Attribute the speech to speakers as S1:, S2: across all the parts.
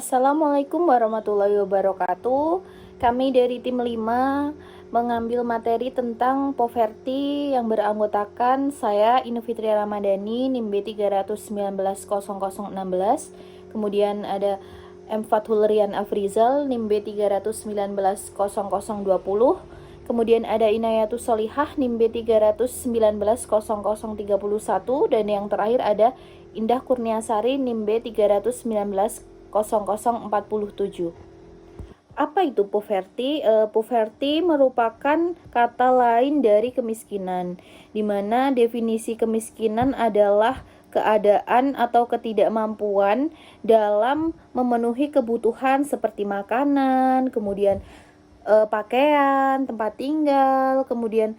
S1: Assalamualaikum warahmatullahi wabarakatuh. Kami dari tim 5 mengambil materi tentang poverty yang beranggotakan saya Inu Fitri Ramadhani NIM B3190016, kemudian ada M Fathul Rian Afrizal NIM B3190020, kemudian ada Inayatus Solihah NIM B3190031, dan yang terakhir ada Indah Kurniasari NIM B3190047. Apa itu poverty? Poverty merupakan kata lain dari kemiskinan, di mana definisi kemiskinan adalah keadaan atau ketidakmampuan dalam memenuhi kebutuhan seperti makanan, kemudian pakaian, tempat tinggal, kemudian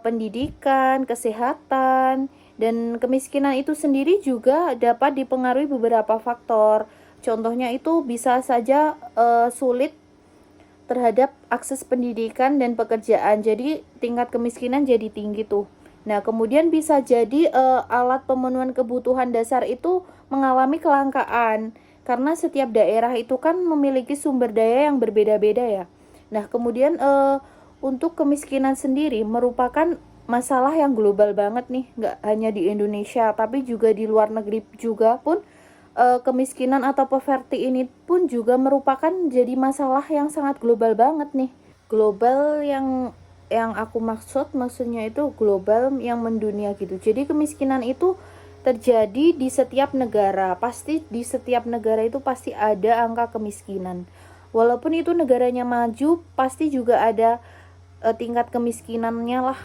S1: pendidikan, kesehatan, dan kemiskinan itu sendiri juga dapat dipengaruhi beberapa faktor. Contohnya itu bisa saja sulit terhadap akses pendidikan dan pekerjaan. Jadi tingkat kemiskinan jadi tinggi tuh. Nah, kemudian bisa jadi alat pemenuhan kebutuhan dasar itu mengalami kelangkaan karena setiap daerah itu kan memiliki sumber daya yang berbeda-beda ya. Nah, kemudian untuk kemiskinan sendiri merupakan masalah yang global banget nih, nggak hanya di Indonesia, tapi juga di luar negeri juga pun kemiskinan atau poverty ini pun juga merupakan jadi masalah yang sangat global banget nih. Global yang aku maksudnya itu global yang mendunia gitu. Jadi kemiskinan itu terjadi di setiap negara. Pasti di setiap negara itu pasti ada angka kemiskinan. Walaupun itu negaranya maju, pasti juga ada tingkat kemiskinannya lah.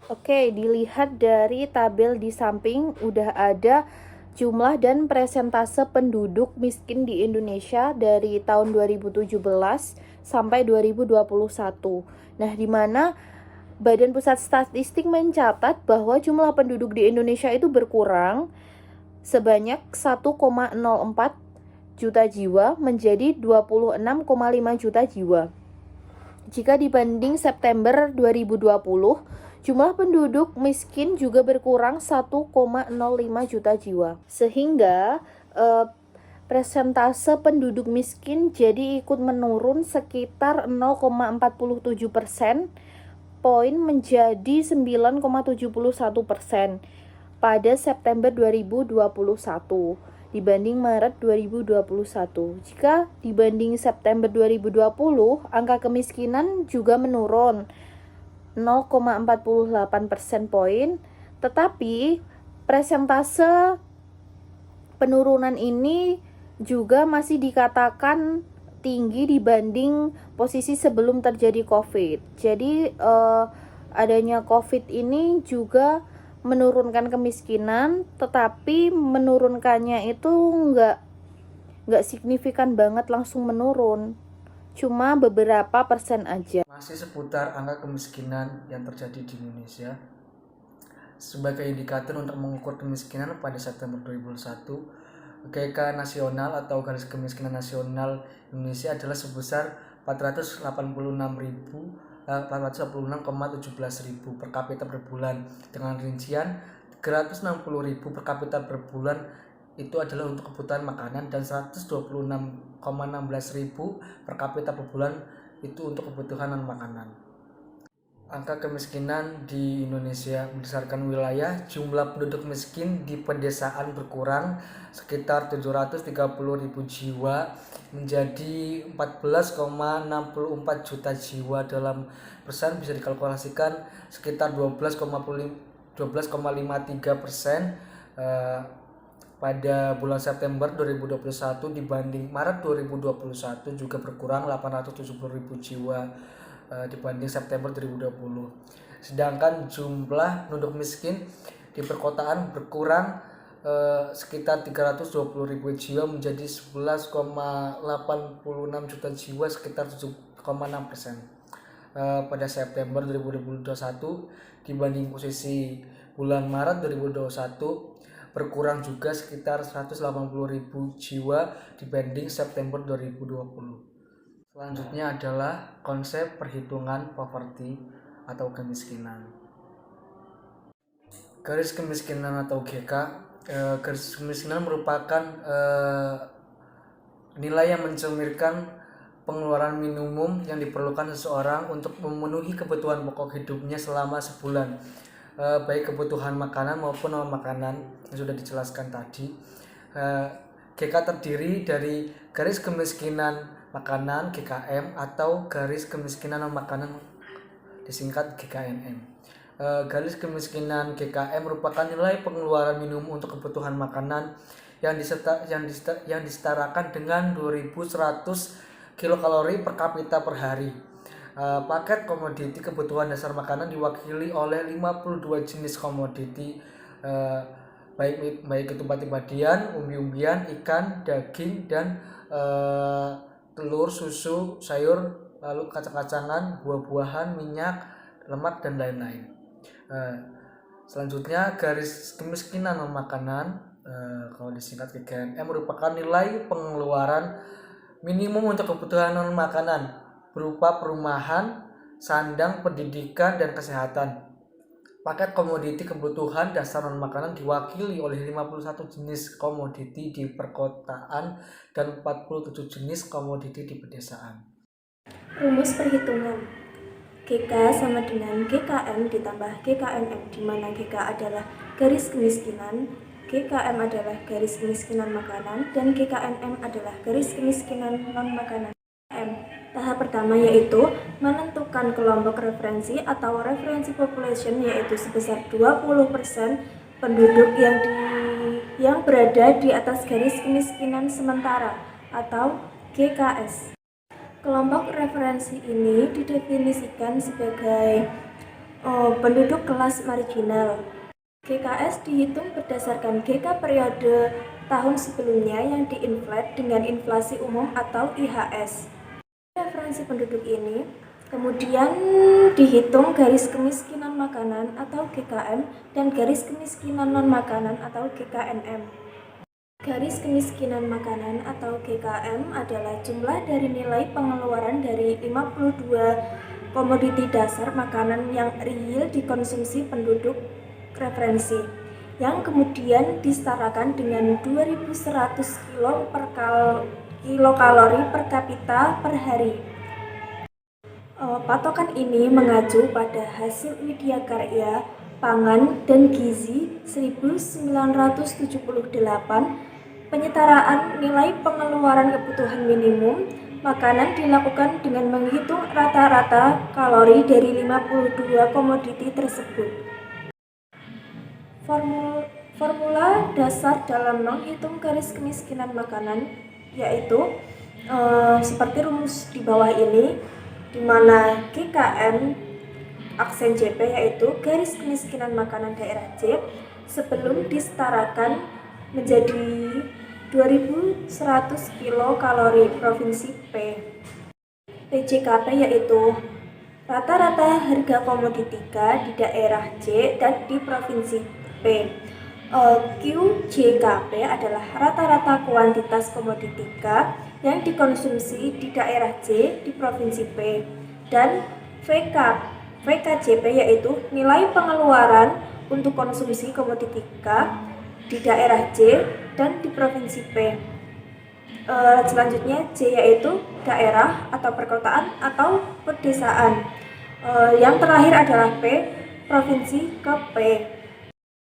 S1: Oke, dilihat dari tabel di samping udah ada jumlah dan presentase penduduk miskin di Indonesia dari tahun 2017 sampai 2021. Nah, di mana Badan Pusat Statistik mencatat bahwa jumlah penduduk di Indonesia itu berkurang sebanyak 1,04 juta jiwa menjadi 26,5 juta jiwa. Jika dibanding September 2020, jumlah penduduk miskin juga berkurang 1,05 juta jiwa. Sehingga presentase penduduk miskin jadi ikut menurun sekitar 0,47% poin menjadi 9,71% pada September 2021 dibanding Maret 2021. Jika dibanding September 2020, angka kemiskinan juga menurun 0,48% poin, tetapi presentase penurunan ini juga masih dikatakan tinggi dibanding posisi sebelum terjadi COVID. Jadi adanya COVID ini juga menurunkan kemiskinan, tetapi menurunkannya itu nggak signifikan banget langsung menurun, cuma beberapa persen aja.
S2: Masih seputar angka kemiskinan yang terjadi di Indonesia. Sebagai indikator untuk mengukur kemiskinan pada September 2021, GK nasional atau garis kemiskinan nasional Indonesia adalah sebesar 486,17 ribu per kapita per bulan, dengan rincian 360.000 per kapita per bulan itu adalah untuk kebutuhan makanan dan 126,16 ribu per kapita per bulan itu untuk kebutuhan non makanan. Angka kemiskinan di Indonesia berdasarkan wilayah, jumlah penduduk miskin di pedesaan berkurang sekitar 730.000 jiwa menjadi 14,64 juta jiwa. Dalam persen bisa dikalkulasikan sekitar 12,53% pada bulan September 2021 dibanding Maret 2021 juga berkurang 870.000 jiwa dibanding September 2020. Sedangkan jumlah penduduk miskin di perkotaan berkurang sekitar 320.000 jiwa menjadi 11,86 juta jiwa, sekitar 7,6% pada September 2021 dibanding posisi bulan Maret 2021 berkurang juga sekitar 180.000 jiwa dibanding September 2020. Selanjutnya adalah konsep perhitungan poverty atau kemiskinan. Garis kemiskinan atau GK, garis kemiskinan merupakan nilai yang mencerminkan pengeluaran minimum yang diperlukan seseorang untuk memenuhi kebutuhan pokok hidupnya selama sebulan, baik kebutuhan makanan maupun non makanan yang sudah dijelaskan tadi. GK terdiri dari garis kemiskinan makanan GKM atau garis kemiskinan non makanan disingkat GKNM. Garis kemiskinan GKM merupakan nilai pengeluaran minimum untuk kebutuhan makanan yang disetarakan dengan 2100 kilokalori per kapita per hari. Paket komoditi kebutuhan dasar makanan diwakili oleh 52 jenis komoditi, baik itu pati-patian, umbi-umbian, ikan, daging, dan telur, susu, sayur, lalu kacang-kacangan, buah-buahan, minyak, lemak, dan lain-lain. Selanjutnya, garis kemiskinan non makanan, kalau disingkat GKNM, merupakan nilai pengeluaran minimum untuk kebutuhan non makanan berupa perumahan, sandang, pendidikan, dan kesehatan. Paket komoditi kebutuhan dasar non makanan diwakili oleh 51 jenis komoditi di perkotaan dan 47 jenis komoditi di pedesaan.
S3: Rumus perhitungan GK sama dengan GKM ditambah GKNM, di mana GK adalah garis kemiskinan, GKM adalah garis kemiskinan makanan, dan GKNM adalah garis kemiskinan non-makanan. Tahap pertama yaitu menentukan kelompok referensi atau referensi population, yaitu sebesar 20% penduduk yang berada di atas garis kemiskinan sementara atau GKS. Kelompok referensi ini didefinisikan sebagai penduduk kelas marginal. GKS dihitung berdasarkan GK periode tahun sebelumnya yang diinflate dengan inflasi umum atau IHS. Referensi penduduk ini kemudian dihitung garis kemiskinan makanan atau GKM dan garis kemiskinan non-makanan atau GKNM. Garis kemiskinan makanan atau GKM adalah jumlah dari nilai pengeluaran dari 52 komoditi dasar makanan yang real dikonsumsi penduduk referensi, yang kemudian disetarakan dengan 2100 kilokalori per kapita per hari. Patokan ini mengacu pada hasil Widya Karya Pangan dan Gizi 1978, penyetaraan nilai pengeluaran kebutuhan minimum makanan dilakukan dengan menghitung rata-rata kalori dari 52 komoditi tersebut. Formula dasar dalam menghitung garis kemiskinan makanan yaitu seperti rumus di bawah ini, di mana GKM aksen JP yaitu garis kemiskinan makanan daerah J sebelum disetarakan menjadi 2100 kilokalori provinsi P. PJKP yaitu rata-rata harga komoditi K di daerah J dan di provinsi P. QJKP adalah rata-rata kuantitas komoditi K yang dikonsumsi di daerah J di provinsi P, dan VKJP yaitu nilai pengeluaran untuk konsumsi komoditi K di daerah J dan di provinsi P. Selanjutnya J yaitu daerah atau perkotaan atau pedesaan. Yang terakhir adalah P, provinsi ke P.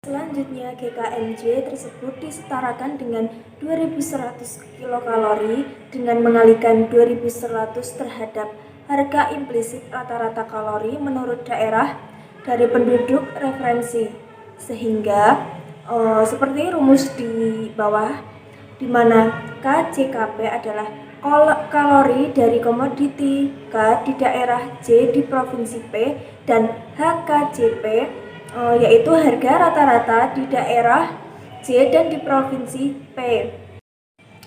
S3: Selanjutnya GKMJ tersebut disetarakan dengan 2100 kilokalori dengan mengalikan 2100 terhadap harga implisit rata-rata kalori menurut daerah dari penduduk referensi, sehingga seperti rumus di bawah, di mana KJKP adalah kalori dari komoditi K di daerah J di provinsi P, dan HKJP yaitu harga rata-rata di daerah J dan di provinsi P.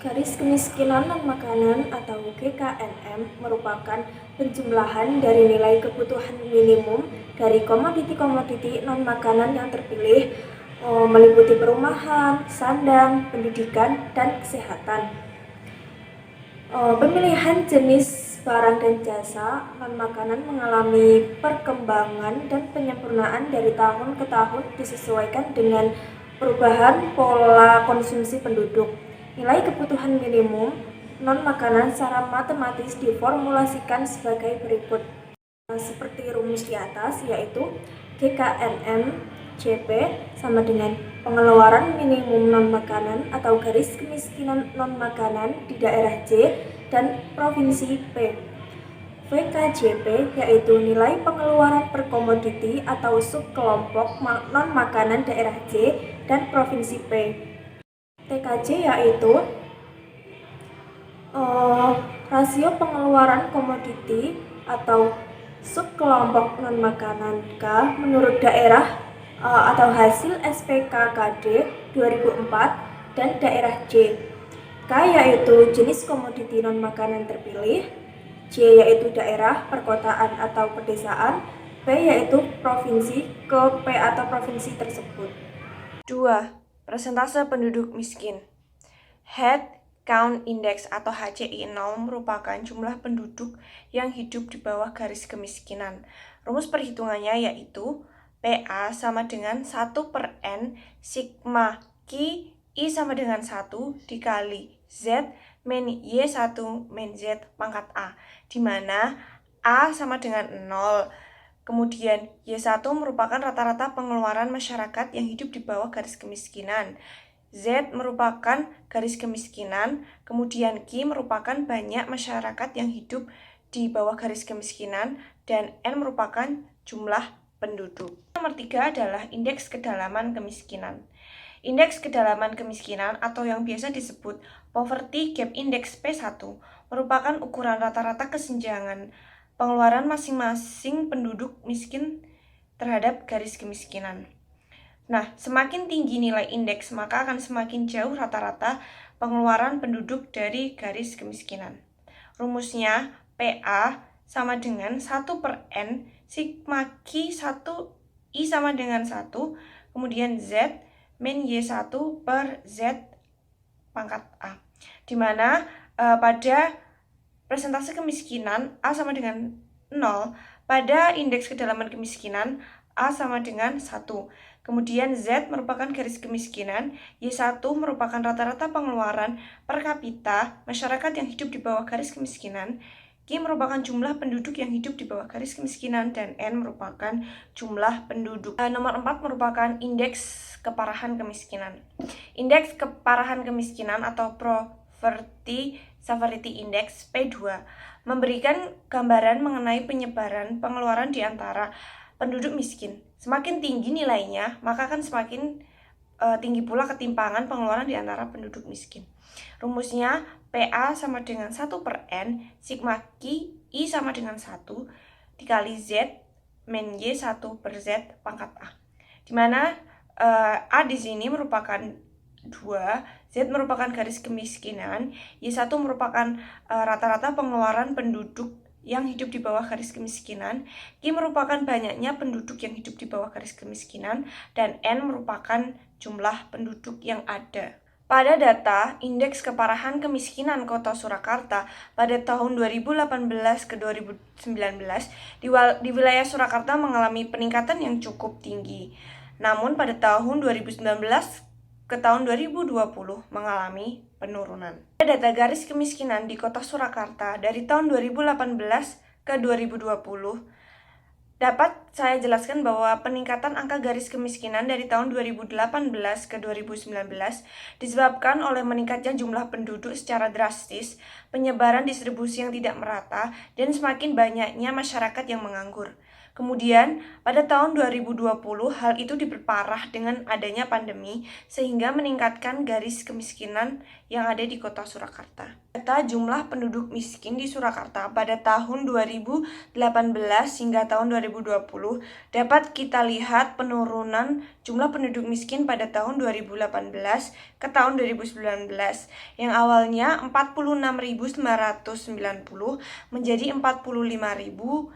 S3: Garis kemiskinan non-makanan atau GKNM merupakan penjumlahan dari nilai kebutuhan minimum dari komoditi-komoditi non-makanan yang terpilih, meliputi perumahan, sandang, pendidikan, dan kesehatan. Pemilihan jenis barang dan jasa non-makanan mengalami perkembangan dan penyempurnaan dari tahun ke tahun disesuaikan dengan perubahan pola konsumsi penduduk. Nilai kebutuhan minimum non-makanan secara matematis diformulasikan sebagai berikut. Seperti rumus di atas, yaitu GKNM JP sama dengan pengeluaran minimum non-makanan atau garis kemiskinan non-makanan di daerah J dan provinsi P. VKJP yaitu nilai pengeluaran per komoditi atau subkelompok non-makanan daerah J dan provinsi P. TKJ yaitu rasio pengeluaran komoditi atau subkelompok non-makanan K menurut daerah atau hasil SPKKD 2004 dan daerah J. K yaitu jenis komoditi non-makanan terpilih, J yaitu daerah, perkotaan atau pedesaan, P yaitu provinsi ke P atau provinsi tersebut.
S4: 2. Persentase penduduk miskin. Head Count Index atau HCI 0 merupakan jumlah penduduk yang hidup di bawah garis kemiskinan. Rumus perhitungannya yaitu PA sama dengan 1/N sigma Q I sama dengan 1 dikali Z min Y1 min Z pangkat A, di mana A sama dengan 0. Kemudian Y1 merupakan rata-rata pengeluaran masyarakat yang hidup di bawah garis kemiskinan. Z merupakan garis kemiskinan, kemudian Q merupakan banyak masyarakat yang hidup di bawah garis kemiskinan, dan N merupakan jumlah penduduk. Nomor 3 adalah indeks kedalaman kemiskinan. Indeks kedalaman kemiskinan atau yang biasa disebut Poverty Gap Index P1 merupakan ukuran rata-rata kesenjangan pengeluaran masing-masing penduduk miskin terhadap garis kemiskinan. Nah, semakin tinggi nilai indeks, maka akan semakin jauh rata-rata pengeluaran penduduk dari garis kemiskinan. Rumusnya, PA sama dengan 1/N sigma Q1 I sama dengan 1, kemudian Z min Y1 per Z pangkat A. Di mana pada persentase kemiskinan A sama dengan 0, pada indeks kedalaman kemiskinan A sama dengan 1. Kemudian Z merupakan garis kemiskinan, Y1 merupakan rata-rata pengeluaran per kapita masyarakat yang hidup di bawah garis kemiskinan, Q merupakan jumlah penduduk yang hidup di bawah garis kemiskinan, dan N merupakan jumlah penduduk. Nomor 4 merupakan indeks keparahan kemiskinan. Indeks keparahan kemiskinan atau Poverty Severity Index P2 memberikan gambaran mengenai penyebaran pengeluaran di antara penduduk miskin. Semakin tinggi nilainya, maka akan semakin tinggi pula ketimpangan pengeluaran di antara penduduk miskin. Rumusnya, PA sama dengan 1/N sigma Q I sama dengan 1 dikali Z min Y1 per Z pangkat A. Di mana A di sini merupakan 2, Z merupakan garis kemiskinan, Y1 merupakan rata-rata pengeluaran penduduk yang hidup di bawah garis kemiskinan, Q merupakan banyaknya penduduk yang hidup di bawah garis kemiskinan, dan N merupakan jumlah penduduk yang ada. Pada data Indeks Keparahan Kemiskinan Kota Surakarta pada tahun 2018 ke 2019, di wilayah Surakarta mengalami peningkatan yang cukup tinggi. Namun pada tahun 2019 ke tahun 2020 mengalami penurunan. Data garis kemiskinan di Kota Surakarta dari tahun 2018 ke 2020 dapat saya jelaskan bahwa peningkatan angka garis kemiskinan dari tahun 2018 ke 2019 disebabkan oleh meningkatnya jumlah penduduk secara drastis, penyebaran distribusi yang tidak merata, dan semakin banyaknya masyarakat yang menganggur. Kemudian, pada tahun 2020, hal itu diperparah dengan adanya pandemi, sehingga meningkatkan garis kemiskinan yang ada di Kota Surakarta. Data jumlah penduduk miskin di Surakarta pada tahun 2018 hingga tahun 2020 dapat kita lihat penurunan jumlah penduduk miskin pada tahun 2018 ke tahun 2019 yang awalnya 46.990 menjadi 45.180.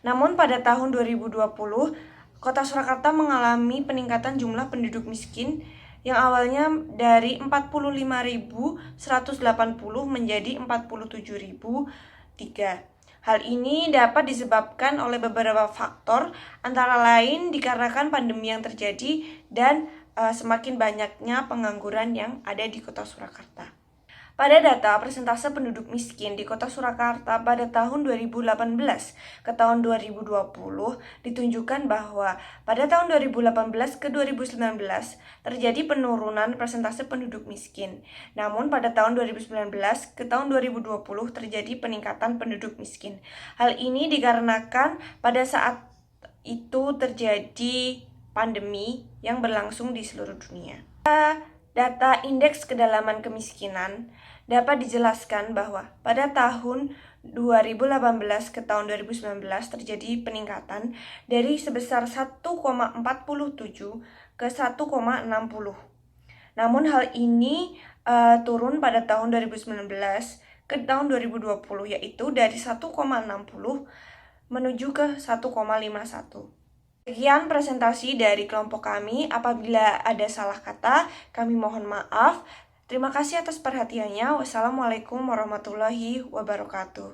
S4: Namun pada tahun 2020 Kota Surakarta mengalami peningkatan jumlah penduduk miskin yang awalnya dari 45.180 menjadi 47.003. Hal ini dapat disebabkan oleh beberapa faktor, antara lain dikarenakan pandemi yang terjadi dan semakin banyaknya pengangguran yang ada di Kota Surakarta. Pada data persentase penduduk miskin di Kota Surakarta pada tahun 2018 ke tahun 2020 ditunjukkan bahwa pada tahun 2018 ke 2019 terjadi penurunan persentase penduduk miskin. Namun pada tahun 2019 ke tahun 2020 terjadi peningkatan penduduk miskin. Hal ini dikarenakan pada saat itu terjadi pandemi yang berlangsung di seluruh dunia. Data indeks kedalaman kemiskinan dapat dijelaskan bahwa pada tahun 2018 ke tahun 2019 terjadi peningkatan dari sebesar 1,47 ke 1,60. Namun hal ini turun pada tahun 2019 ke tahun 2020, yaitu dari 1,60 menuju ke 1,51. Sekian presentasi dari kelompok kami. Apabila ada salah kata, kami mohon maaf. Terima kasih atas perhatiannya. Wassalamualaikum warahmatullahi wabarakatuh.